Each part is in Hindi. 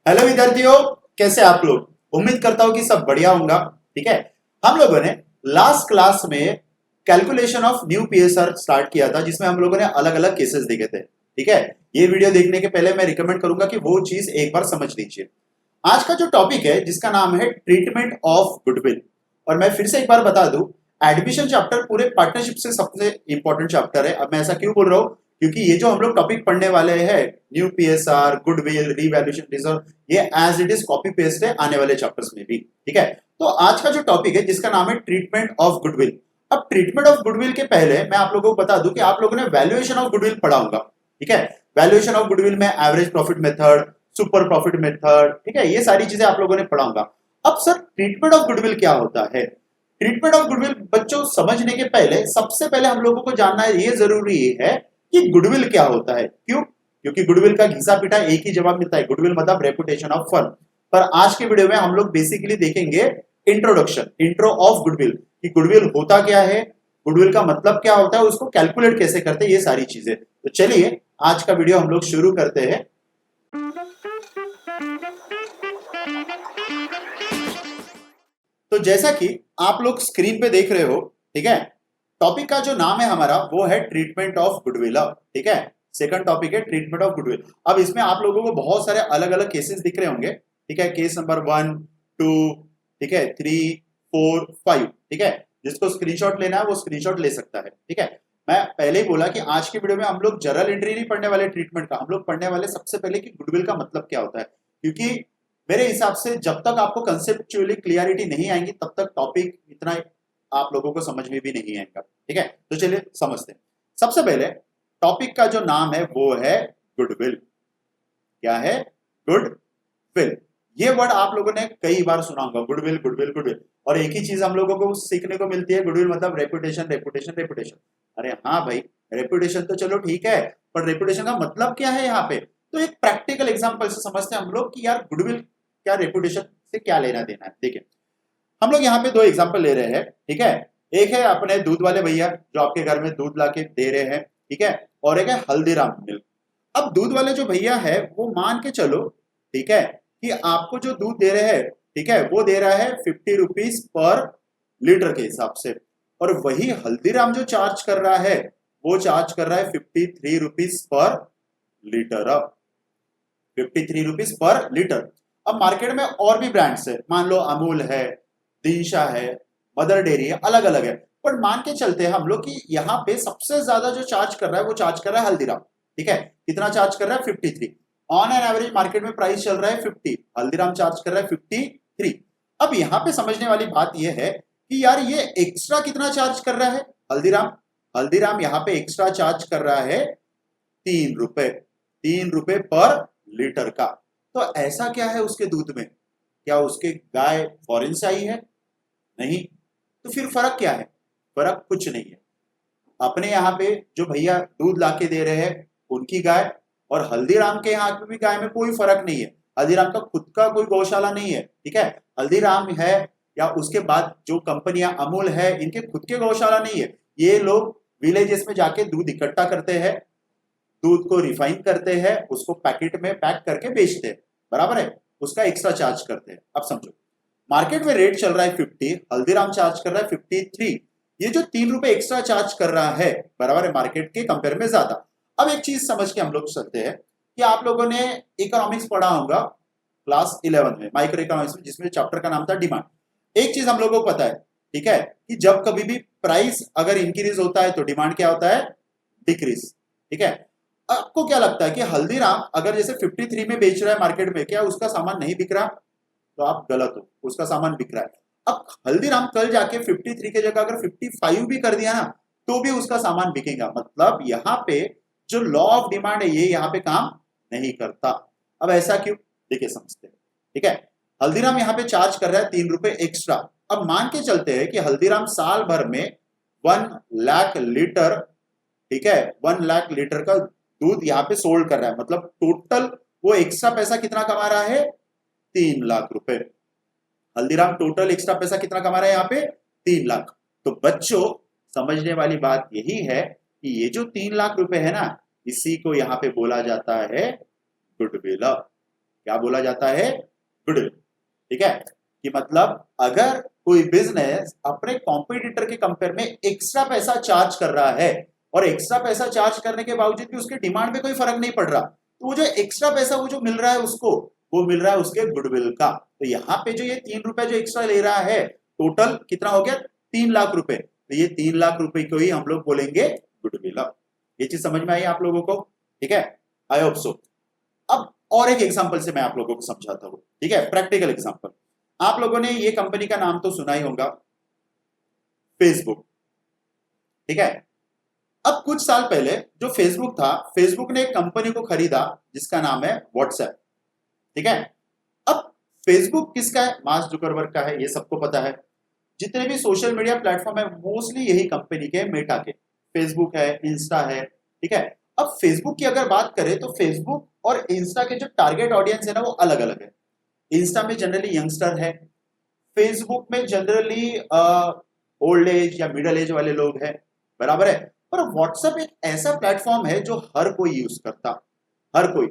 हेलो विद्यार्थियों, कैसे आप लोग। उम्मीद करता हूं कि सब बढ़िया होगा। ठीक है। हम लोगों ने लास्ट क्लास में calculation of new PSR start किया था, जिसमें हम लोगों ने अलग अलग केसेस देखे थे। ठीक है। ये वीडियो देखने के पहले मैं रिकमेंड करूंगा कि वो चीज एक बार समझ लीजिए। आज का जो टॉपिक है, जिसका नाम है ट्रीटमेंट ऑफ गुडविल, और मैं फिर से एक बार बता दूं, एडमिशन चैप्टर पूरे पार्टनरशिप से सबसे इंपॉर्टेंट चैप्टर है। अब मैं ऐसा क्यों बोल रहा हूं, क्योंकि ये जो हम लोग टॉपिक पढ़ने वाले हैं, new PSR, goodwill, revaluation reserve, ये as it is copy paste है आने वाले चैप्टर्स में भी। ठीक है। तो आज का जो टॉपिक है, जिसका नाम है ट्रीटमेंट ऑफ गुडविल। अब ट्रीटमेंट ऑफ गुडविल के पहले मैं आप लोगों को बता दूं कि आप लोगों ने वैल्यूएशन ऑफ गुडविल पढ़ा होगा। ठीक है। वैल्यूएशन ऑफ गुडविल में average profit method, super profit method, ठीक है, ये सारी चीजें आप लोगों ने पढ़ा होगा। अब सर, ट्रीटमेंट ऑफ गुडविल क्या होता है? ट्रीटमेंट ऑफ गुडविल बच्चों समझने के पहले सबसे पहले हम लोगों को जानना ये जरूरी है कि गुडविल क्या होता है। क्यों? क्योंकि गुडविल का घिसा पिटा एक ही जवाब मिलता है, गुडविल मतलब रेपुटेशन ऑफ फर्म। पर आज के वीडियो में हम लोग बेसिकली देखेंगे इंट्रोडक्शन, इंट्रो ऑफ गुडविल, कि गुडविल होता क्या है, गुडविल का मतलब क्या होता है, उसको कैलकुलेट कैसे करते हैं, ये सारी चीजें। तो चलिए आज का वीडियो हम लोग शुरू करते हैं। तो जैसा कि आप लोग स्क्रीन पे देख रहे हो, ठीक है, टॉपिक का जो नाम है हमारा वो है ट्रीटमेंट ऑफ गुडविल। ठीक है। सेकंड टॉपिक है ट्रीटमेंट ऑफ गुडविल। अब इसमें आप लोगों को बहुत सारे अलग अलग केसेस दिख रहे होंगे। ठीक है। केस नंबर 1, 2, ठीक है, 3, 4, 5। ठीक है। जिसको स्क्रीनशॉट लेना है वो स्क्रीनशॉट ले सकता है। ठीक है। मैं पहले ही बोला कि आज की वीडियो में हम लोग जर्नल एंट्री नहीं पढ़ने वाले ट्रीटमेंट का, हम लोग पढ़ने वाले सबसे पहले कि गुडविल का मतलब क्या होता है। क्योंकि मेरे हिसाब से जब तक आपको कंसेप्चुअली क्लियरिटी नहीं आएगी, तब तक टॉपिक इतना आप लोगों को समझ में भी नहीं आएगा। ठीक है। तो चलिए समझते हैं। सबसे पहले टॉपिक का जो नाम है वो है गुडविल। क्या है? गुडविल। ये वर्ड आप लोगों ने कई बार सुना होगा, गुडविल गुडविल गुडविल। और एक ही चीज हम लोगों को सीखने को मिलती है, गुडविल मतलब रेपुटेशन रेपुटेशन रेपुटेशन। अरे हाँ भाई, रेपुटेशन तो चलो ठीक है, पर रेपुटेशन का मतलब क्या है यहाँ पे? तो एक प्रैक्टिकल एग्जांपल से समझते हैं हम लोग कि यार गुडविल क्या, रेपुटेशन से क्या लेना देना है। देखिए, हम लोग यहाँ पे दो एग्जांपल ले रहे हैं। ठीक है। एक है अपने दूध वाले भैया जो आपके घर में दूध लाके दे रहे हैं। ठीक है। और एक है हल्दीराम मिल्क। अब दूध वाले जो भैया है वो मान के चलो, ठीक है, कि आपको जो दूध दे रहे हैं, ठीक है, वो दे रहा है 50 रुपीज पर लीटर के हिसाब से। और वही हल्दीराम जो चार्ज कर रहा है, वो चार्ज कर रहा है 53 रुपीज पर लीटर। अब 53 रुपीज पर लीटर। अब मार्केट में और भी ब्रांड्स है, मान लो अमूल है, दिनशा है, मदर डेयरी है, अलग अलग है। पर मान के चलते हैं हम लोग कि यहाँ पे सबसे ज्यादा जो चार्ज कर रहा है वो चार्ज कर रहा है हल्दीराम। ठीक है। कितना चार्ज कर रहा है? 53। ऑन एन एवरेज मार्केट में प्राइस चल रहा है 50, हल्दीराम चार्ज कर रहा है 53। अब यहाँ पे समझने वाली बात यह है कि यार ये एक्स्ट्रा कितना चार्ज कर रहा है हल्दीराम? हल्दीराम यहाँ पे एक्स्ट्रा चार्ज कर रहा है 3 रुपए, 3 रुपए पर लीटर का। तो ऐसा क्या है उसके दूध में? क्या उसके गाय फॉरेन से आई है? नहीं। तो फिर फर्क क्या है? फर्क कुछ नहीं है। अपने यहाँ पे जो भैया दूध लाके दे रहे हैं उनकी गाय, और हल्दीराम के यहाँ पे भी गाय में कोई फर्क नहीं है। हल्दीराम का खुद का कोई गौशाला नहीं है। ठीक है। हल्दीराम है या उसके बाद जो कंपनियां अमूल है, इनके खुद के गौशाला नहीं है। ये लोग विलेजेस में जाके दूध इकट्ठा करते हैं, दूध को रिफाइन करते हैं, उसको पैकेट में पैक करके बेचते हैं, बराबर है, उसका एक्स्ट्रा चार्ज करते हैं। अब समझो, मार्केट में रेट चल रहा है 50, हल्दीराम चार्ज कर रहा है 53। ये जो 3 रुपए एक्स्ट्रा चार्ज कर रहा है, बराबर है, मार्केट के कंपेयर में ज्यादा। अब एक चीज समझ के हम लोग चलते हैं कि आप लोगों ने इकोनॉमिक्स पढ़ा होगा क्लास 11 में, माइक्रो इकोनॉमिक्स में, जिसमें चैप्टर का नाम था डिमांड। एक चीज हम लोगों को पता है, ठीक है, कि जब कभी भी प्राइस अगर इंक्रीज होता है तो डिमांड क्या होता है? डिक्रीज। ठीक है। आपको क्या लगता है कि हल्दीराम अगर जैसे 53 में बेच रहा है मार्केट में, क्या उसका सामान नहीं बिक रहा? तो आप गलत हो, उसका सामान बिक रहा है। अब हल्दीराम कल जाके 53 की जगह अगर 55 भी कर दिया ना, तो भी उसका सामान बिकेगा। मतलब यहाँ पे जो लॉ ऑफ डिमांड है ये यहाँ पे काम नहीं करता। अब ऐसा क्यों? देखिए समझते हैं। ठीक है। हल्दीराम यहाँ पे चार्ज कर रहा है 3 रुपए एक्स्ट्रा। अब मान के चलते हैं कि हल्दीराम साल भर में 1 लाख लीटर, ठीक है, 1 लाख लीटर का दूध यहाँ पे सोल्ड कर रहा है। मतलब टोटल वो एक्स्ट्रा पैसा कितना कमा रहा है? 3 लाख रुपए। हल्दीराम टोटल एक्स्ट्रा पैसा कितना कमा रहा है यहाँ पे? 3 लाख। तो बच्चों, समझने वाली बात यही है कि ये जो 3 लाख रुपए है ना, इसी को यहाँ पे बोला जाता है गुडविल। क्या बोला जाता है? गुडविल। ठीक है, कि मतलब अगर कोई बिजनेस अपने कॉम्पिटिटर के कंपेयर में एक्स्ट्रा पैसा चार्ज कर रहा है और एक्स्ट्रा पैसा चार्ज करने के बावजूद भी उसके डिमांड में कोई फर्क नहीं पड़ रहा, तो वो जो एक्स्ट्रा पैसा वो जो मिल रहा है उसको, वो मिल रहा है उसके गुडविल का। तो यहाँ पे जो ये 3 रुपए जो एक्स्ट्रा ले रहा है, टोटल कितना हो गया? 3 लाख रुपए। तो ये 3 लाख रुपए को ही हम लोग बोलेंगे गुडविल। ये चीज समझ में आई आप लोगों को? ठीक है, आई होप सो। अब और एक एग्जांपल से मैं आप लोगों को समझाता हूं। ठीक है, प्रैक्टिकल एग्जांपल। आप लोगों ने ये कंपनी का नाम तो सुना ही होगा, फेसबुक। ठीक है, अब कुछ साल पहले जो फेसबुक था, फेसबुक ने एक कंपनी को खरीदा जिसका नाम है व्हाट्सएप। ठीक है, अब फेसबुक किसका है? मार्क जुकरबर्ग का है, ये सबको पता है। जितने भी सोशल मीडिया प्लेटफॉर्म है मोस्टली यही कंपनी के, मेटा के। फेसबुक है, इंस्टा है। ठीक है, अब फेसबुक की अगर बात करें तो फेसबुक और इंस्टा के जो टारगेट ऑडियंस है ना वो अलग अलग है। इंस्टा में जनरली यंगस्टर है, फेसबुक में जनरली ओल्ड एज या मिडिल एज वाले लोग हैं, बराबर है। पर व्हाट्सएप एक ऐसा प्लेटफॉर्म है जो हर कोई यूज करता, हर कोई।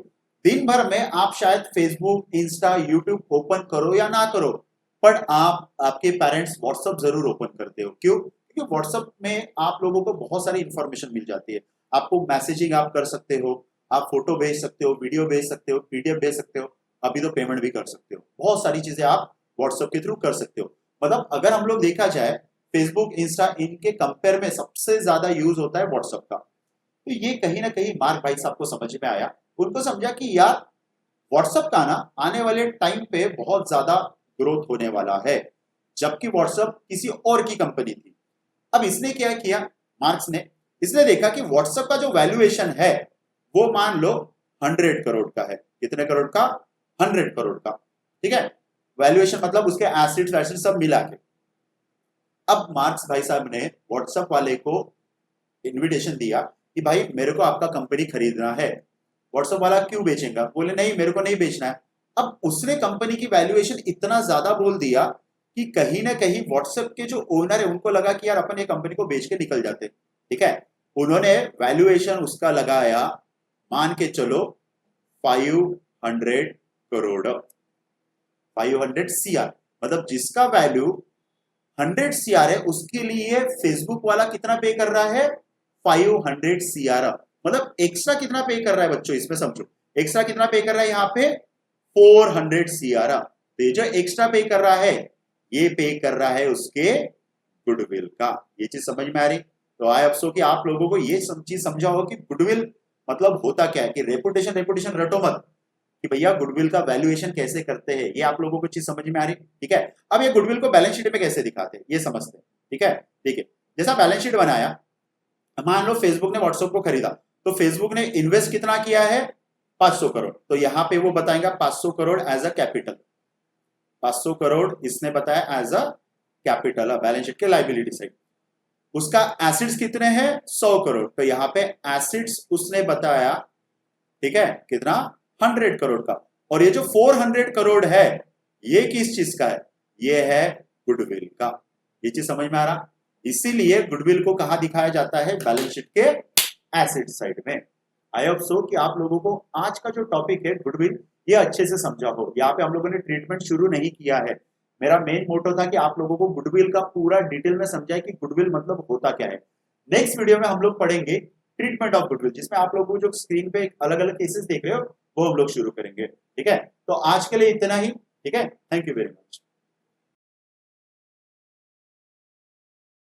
दिन भर में आप शायद फेसबुक, इंस्टा, यूट्यूब ओपन करो या ना करो, पर आप, आपके पेरेंट्स व्हाट्सएप जरूर ओपन करते हो। क्यों? क्योंकि व्हाट्सएप में आप लोगों को बहुत सारी इंफॉर्मेशन मिल जाती है। आपको मैसेजिंग आप कर सकते हो, आप फोटो भेज सकते हो, वीडियो भेज सकते हो, पीडीएफ भेज सकते हो, अभी तो पेमेंट भी कर सकते हो। बहुत सारी चीजें आप व्हाट्सएप के थ्रू कर सकते हो। मतलब अगर हम लोग देखा जाए फेसबुक, इंस्टा, इनके कंपेयर में सबसे ज्यादा यूज होता है व्हाट्सएप का। तो ये कहीं ना कहीं मार्क भाई साहब को समझ में आया। उनको समझा कि यार व्हाट्सएप का ना आने वाले टाइम पे बहुत ज्यादा ग्रोथ होने वाला है, जबकि व्हाट्सएप किसी और की कंपनी थी। अब इसने क्या किया, मार्क्स ने, इसने देखा कि व्हाट्सएप का जो वैल्यूएशन है वो मान लो 100 करोड़ का है। कितने करोड़ का? 100 करोड़ का। ठीक है, वैल्यूएशन मतलब उसके एसेट्स वैसेट्स सब मिला के। अब मार्क्स भाई साहब ने व्हाट्सएप वाले को इनविटेशन दिया कि भाई मेरे को आपका कंपनी खरीदना है। व्हाट्सएप वाला क्यों बेचेगा? बोले नहीं, मेरे को नहीं बेचना है। अब उसने कंपनी की वैल्यूएशन इतना ज्यादा बोल दिया कि कहीं ना कहीं व्हाट्सएप के जो ओनर है उनको लगा कि यार अपन ये कंपनी को बेच के निकल जाते। ठीक है, उन्होंने वैल्यूएशन उसका लगाया, मान के चलो 500 करोड़, 500 सीआर। मतलब जिसका वैल्यू 100 सीआर है उसके लिए फेसबुक वाला कितना पे कर रहा है? 500 सीआर। मतलब एक्स्ट्रा कितना पे कर रहा है बच्चों, इसमें समझो। एक्स्ट्रा कितना पे कर रहा है यहाँ पे? 400 सीआर। तो ये जो एक्स्ट्रा पे कर रहा है ये पे कर रहा है उसके गुडविल का। ये चीज समझ में आ रही? तो आई अफसोस कि आप लोगों को ये चीज समझा हो कि गुडविल मतलब होता क्या है, कि रेपुटेशन, रेपुटेशन रटो मत कि भैया गुडविल का वैल्यूएशन कैसे करते हैं। ये आप लोगों को चीज समझ में आ रही? ठीक है, अब ये गुडविल को बैलेंस शीट में कैसे दिखाते हैं ये समझते हैं। ठीक है, ठीक है, जैसा बैलेंस शीट बनाया, मान लो फेसबुक ने व्हाट्सएप को खरीदा, तो फेसबुक ने इन्वेस्ट कितना किया है? 500 करोड़। तो यहां पे वो बताएगा 500 crore as a capital. 500 crore इसने बताया as a capital, balance sheet के लाइबिलिटी साइड। उसका एसिड्स कितने हैं? 100 करोड़। तो यहाँ पे एसिड्स उसने बताया, ठीक है, कितना? 100 करोड़ का। और ये जो 400 करोड़ है ये किस चीज का है? ये है गुडविल का। ये चीज समझ में आ रहा? इसीलिए गुडविल को कहां दिखाया जाता है? बैलेंस शीट के एसेट साइड में। आई होप सो कि आप लोगों को आज का जो टॉपिक है गुडविल ये अच्छे से समझा हो। यहाँ पे हम लोगों ने ट्रीटमेंट शुरू नहीं किया है। मेरा मेन मोटो था कि आप लोगों को गुडविल का पूरा डिटेल में समझाए कि गुडविल मतलब होता क्या है। नेक्स्ट वीडियो में हम लोग पढ़ेंगे ट्रीटमेंट ऑफ गुडविल, जिसमें आप लोगों को जो स्क्रीन पे अलग अलग केसेस देख रहे हो वो हम लोग शुरू करेंगे। ठीक है, तो आज के लिए इतना ही। ठीक है, थैंक यू वेरी मच।